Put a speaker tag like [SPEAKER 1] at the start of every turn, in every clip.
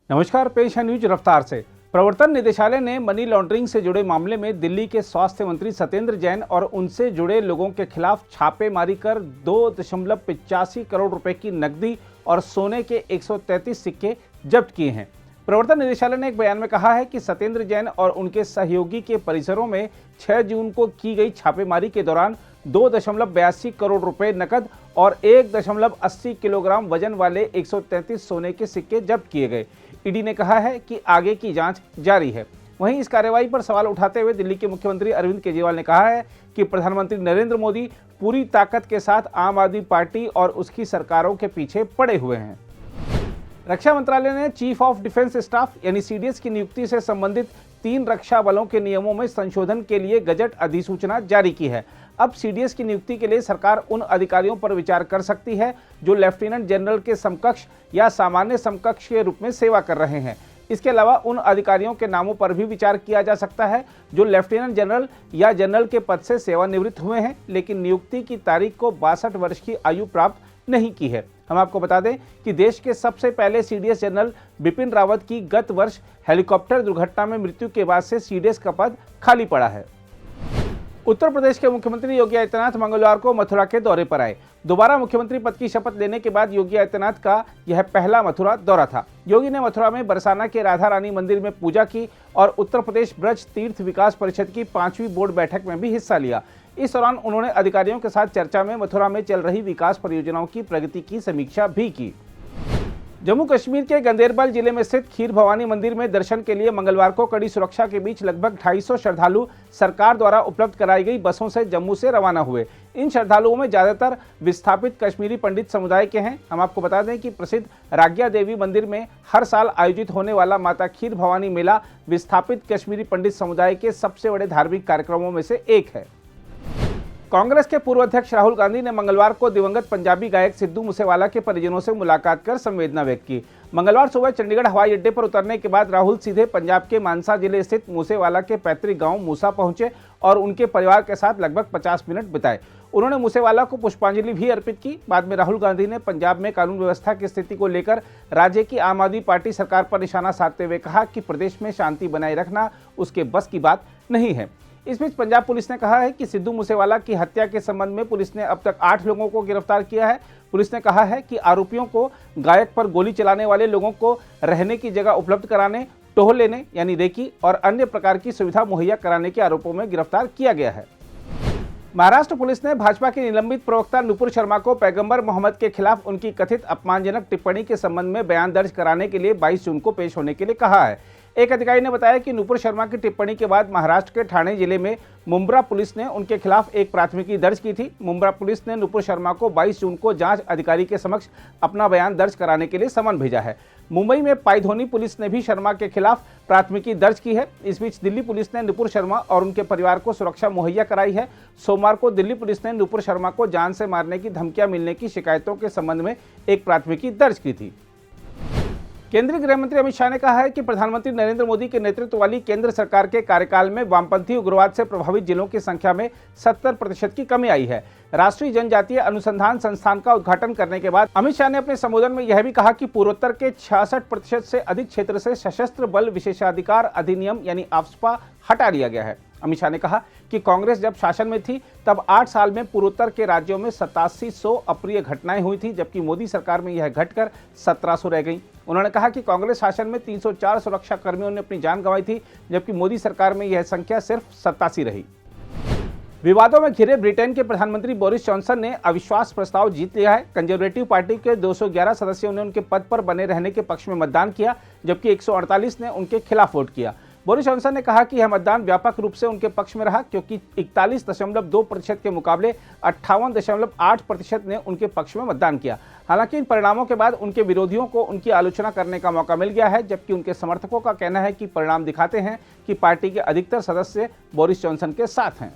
[SPEAKER 1] नमस्कार, पेश है न्यूज रफ्तार से। प्रवर्तन निदेशालय ने मनी लॉन्ड्रिंग से जुड़े मामले में दिल्ली के स्वास्थ्य मंत्री सत्येंद्र जैन और उनसे जुड़े लोगों के खिलाफ छापेमारी कर 2.85 करोड़ रुपए की नकदी और सोने के 133 सिक्के जब्त किए हैं। प्रवर्तन निदेशालय ने एक बयान में कहा है कि सत्येंद्र जैन और उनके सहयोगी के परिसरों में 6 जून को की गई छापेमारी के दौरान 2.82 करोड़ रुपए नकद और 1.80 किलोग्राम वजन वाले 133 सोने के सिक्के जब्त किए गए। ईडी ने कहा है कि आगे की जांच जारी है। वहीं इस कार्रवाई पर सवाल उठाते हुए दिल्ली के मुख्यमंत्री अरविंद केजरीवाल ने कहा है कि प्रधानमंत्री नरेंद्र मोदी पूरी ताकत के साथ आम आदमी पार्टी और उसकी सरकारों के पीछे पड़े हुए हैं। रक्षा मंत्रालय ने चीफ ऑफ डिफेंस स्टाफ यानी सीडीएस की नियुक्ति से संबंधित 3 रक्षा बलों के नियमों में संशोधन के लिए गजट अधिसूचना जारी की है। अब सीडीएस की नियुक्ति के लिए सरकार उन अधिकारियों पर विचार कर सकती है जो लेफ्टिनेंट जनरल के समकक्ष या सामान्य समकक्ष के रूप में सेवा कर रहे हैं। इसके अलावा उन अधिकारियों के नामों पर भी विचार किया जा सकता है जो लेफ्टिनेंट जनरल या जनरल के पद से सेवानिवृत्त हुए हैं, लेकिन नियुक्ति की तारीख को 62 वर्ष की आयु प्राप्त नहीं की है। हम आपको बता दें कि देश के सबसे पहले सीडीएस जनरल बिपिन रावत की गत वर्ष हेलीकॉप्टर दुर्घटना में मृत्यु के बाद से सीडीएस का पद खाली पड़ा है। उत्तर प्रदेश के मुख्यमंत्री योगी आदित्यनाथ मंगलवार को मथुरा के दौरे पर आए। दोबारा मुख्यमंत्री पद की शपथ लेने के बाद योगी आदित्यनाथ का यह पहला मथुरा दौरा था। योगी ने मथुरा में बरसाना के राधा रानी मंदिर में पूजा की और उत्तर प्रदेश ब्रज तीर्थ विकास परिषद की 5वीं बोर्ड बैठक में भी हिस्सा लिया। इस दौरान उन्होंने अधिकारियों के साथ चर्चा में मथुरा में चल रही विकास परियोजनाओं की प्रगति की समीक्षा भी की। जम्मू कश्मीर के गंदेरबल जिले में स्थित खीर भवानी मंदिर में दर्शन के लिए मंगलवार को कड़ी सुरक्षा के बीच लगभग 250 श्रद्धालु सरकार द्वारा उपलब्ध कराई गई बसों से जम्मू से रवाना हुए। इन श्रद्धालुओं में ज्यादातर विस्थापित कश्मीरी पंडित समुदाय के हैं। हम आपको बता दें कि प्रसिद्ध राग्या देवी मंदिर में हर साल आयोजित होने वाला माता खीर भवानी मेला विस्थापित कश्मीरी पंडित समुदाय के सबसे बड़े धार्मिक कार्यक्रमों में से एक है। कांग्रेस के पूर्व अध्यक्ष राहुल गांधी ने मंगलवार को दिवंगत पंजाबी गायक सिद्धू मूसेवाला के परिजनों से मुलाकात कर संवेदना व्यक्त की। मंगलवार सुबह चंडीगढ़ हवाई अड्डे पर उतरने के बाद राहुल सीधे पंजाब के मानसा जिले स्थित मूसेवाला के पैतृक गांव मूसा पहुंचे और उनके परिवार के साध लगभग 50 मिनट बिताए। उन्होंने मूसेवाला को पुष्पांजलि भी अर्पित की। बाद में राहुल गांधी ने पंजाब में कानून व्यवस्था की स्थिति को लेकर राज्य की आम आदमी पार्टी सरकार पर निशाना साधते हुए कहा कि प्रदेश में शांति बनाए रखना उसके बस की बात नहीं है। इस बीच पंजाब पुलिस ने कहा है कि सिद्धू मूसेवाला की हत्या के संबंध में पुलिस ने अब तक 8 लोगों को गिरफ्तार किया है। पुलिस ने कहा है कि आरोपियों को गायक पर गोली चलाने वाले लोगों को रहने की जगह उपलब्ध कराने, टोह लेने यानी रेकी और अन्य प्रकार की सुविधा मुहैया कराने के आरोपों में गिरफ्तार किया गया है। महाराष्ट्र पुलिस ने भाजपा के निलंबित प्रवक्ता नुपुर शर्मा को पैगंबर मोहम्मद के खिलाफ उनकी कथित अपमानजनक टिप्पणी के संबंध में बयान दर्ज कराने के लिए 22 जून को पेश होने के लिए कहा है। एक अधिकारी ने बताया कि नुपुर शर्मा की टिप्पणी के बाद महाराष्ट्र के ठाणे जिले में मुंब्रा पुलिस ने उनके खिलाफ एक प्राथमिकी दर्ज की थी। मुंब्रा पुलिस ने नुपुर शर्मा को 22 जून को जांच अधिकारी के समक्ष अपना बयान दर्ज कराने के लिए समन भेजा है। मुंबई में पाइधोनी पुलिस ने भी शर्मा के खिलाफ प्राथमिकी दर्ज की है। इस बीच दिल्ली पुलिस ने नुपुर शर्मा और उनके परिवार को सुरक्षा मुहैया कराई है। सोमवार को दिल्ली पुलिस ने नुपुर शर्मा को जान से मारने की धमकियां मिलने की शिकायतों के संबंध में एक प्राथमिकी दर्ज की थी। केंद्रीय गृह मंत्री अमित शाह ने कहा है कि प्रधानमंत्री नरेंद्र मोदी के नेतृत्व वाली केंद्र सरकार के कार्यकाल में वामपंथी उग्रवाद से प्रभावित जिलों की संख्या में 70% की कमी आई है। राष्ट्रीय जनजातीय अनुसंधान संस्थान का उद्घाटन करने के बाद अमित शाह ने अपने संबोधन में यह भी कहा कि पूर्वोत्तर के 66% से अधिक क्षेत्र से सशस्त्र बल विशेषाधिकार अधिनियम यानी आफ्स्पा हटा लिया गया है। अमित शाह ने कहा कि कांग्रेस जब शासन में थी तब 8 साल में पूर्वोत्तर के राज्यों में 8700 अप्रिय घटनाएं हुई थी, जबकि मोदी सरकार में यह घटकर 1700 रह गई। उन्होंने कहा कि कांग्रेस शासन में 304 सुरक्षा कर्मियों ने अपनी जान गंवाई थी, जबकि मोदी सरकार में यह संख्या सिर्फ 87 रही। विवादों में घिरे ब्रिटेन के प्रधानमंत्री बोरिस जॉनसन ने अविश्वास प्रस्ताव जीत लिया है। कंजर्वेटिव पार्टी के 211 सदस्यों ने उनके पद पर बने रहने के पक्ष में मतदान किया, जबकि 148 ने उनके खिलाफ वोट किया। बोरिस जॉनसन ने कहा कि यह मतदान व्यापक रूप से उनके पक्ष में रहा, क्योंकि 41.2% के मुकाबले 58.8% ने उनके पक्ष में मतदान किया। हालांकि इन परिणामों के बाद उनके विरोधियों को उनकी आलोचना करने का मौका मिल गया है, जबकि उनके समर्थकों का कहना है कि परिणाम दिखाते हैं कि पार्टी के अधिकतर सदस्य बोरिस जॉनसन के साथ हैं।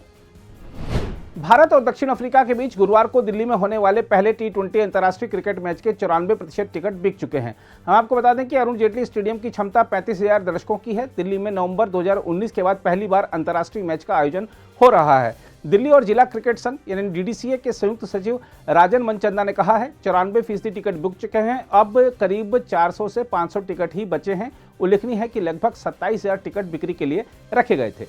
[SPEAKER 1] भारत और दक्षिण अफ्रीका के बीच गुरुवार को दिल्ली में होने वाले पहले T20 अंतर्राष्ट्रीय क्रिकेट मैच के 94% टिकट बिक चुके हैं। हम आपको बता दें कि अरुण जेटली स्टेडियम की क्षमता 35,000 दर्शकों की है। दिल्ली में नवंबर 2019 के बाद पहली बार अंतर्राष्ट्रीय मैच का आयोजन हो रहा है। दिल्ली और जिला क्रिकेट संघ यानी डीडीसीए के संयुक्त सचिव राजन मनचंदा ने कहा है 94% टिकट बिक चुके हैं, अब करीब 400 से 500 टिकट ही बचे हैं। उल्लेखनीय है कि लगभग 27,000 टिकट बिक्री के लिए रखे गए थे।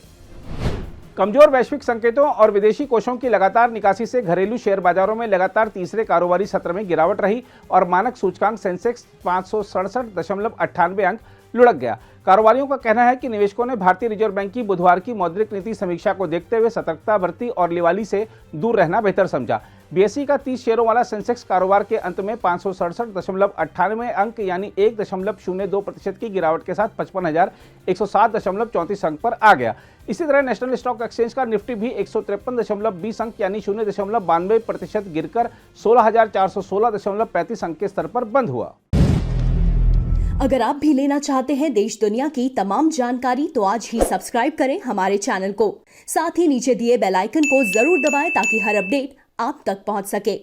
[SPEAKER 1] कमजोर वैश्विक संकेतों और विदेशी कोषों की लगातार निकासी से घरेलू शेयर बाजारों में लगातार तीसरे कारोबारी सत्र में गिरावट रही और मानक सूचकांक सेंसेक्स 567.98 अंक लुढ़क गया। कारोबारियों का कहना है कि निवेशकों ने भारतीय रिजर्व बैंक की बुधवार की मौद्रिक नीति समीक्षा को देखते हुए सतर्कता बरती और लिवाली से दूर रहना बेहतर समझा। बीएसई का 30 शेयरों वाला सेंसेक्स कारोबार के अंत में 567.98 अंक यानी 1.02% की गिरावट के साथ 55,107.34 अंक पर आ गया। इसी तरह नेशनल स्टॉक एक्सचेंज का निफ्टी भी 153.20 अंक यानी 0.92% गिरकर 16,416.35 अंक के स्तर पर बंद हुआ।
[SPEAKER 2] अगर आप भी लेना चाहते हैं देश दुनिया की तमाम जानकारी तो आज ही सब्सक्राइब करें हमारे चैनल को। साथ ही नीचे दिए बेल आइकन को जरूर दबाएं ताकि हर अपडेट आप तक पहुंच सके।